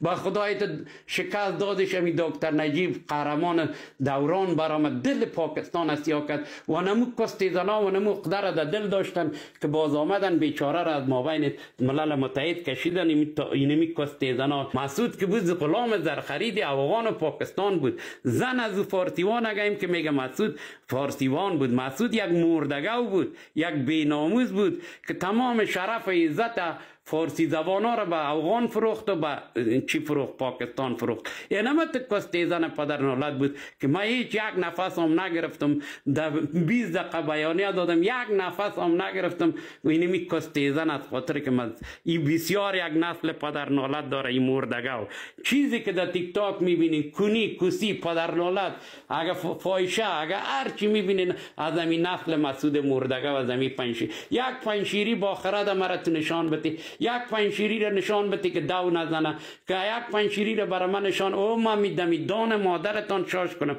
با خدای تو شکست دادش امی دکتر نجیب قهرمان دوران برآمد، دل پاکستان اسیا کرد و نمو کستیزنا و نمو قدر در دل داشتن که باز آمدن بیچاره را از مابین ملل متحد کشیدن. اینمی کستیزنا مسعود که بود غلام زرخرید افغان پاکستان بود، زن از او فارسیوان نگیم که میگه مسعود فارسیوان بود. مسعود یک مردگو بود، یک بیناموز بود که تمام شرف و عزت فارسی زبانا را به افغان فروخت و به چی فروخت؟ پاکستان فروخت. یعنی مت کستیزن پدر نولد بود که من هیچ یک نفس هم نگرفتم، در 20 دقیقه بیانیه دادم یک نفس هم نگرفتم. و اینمی کستیزن از خاطر که من این بسیار یک نسل پدر نولد داره. این مردگو چیزی که در تیک تاک میبینین، کنی کسی پدر نولد، اگه فایشه، اگه هر چی میبینین از این نسل مسعود مردگو، از این پنشیر. یک پنشیری با خرد مرا تو نشان بده، یک پنشیری را نشان بده که دو نزنه، که یک پنشیری را برای من نشان، او من میدم دان مادرتان شاش کنم.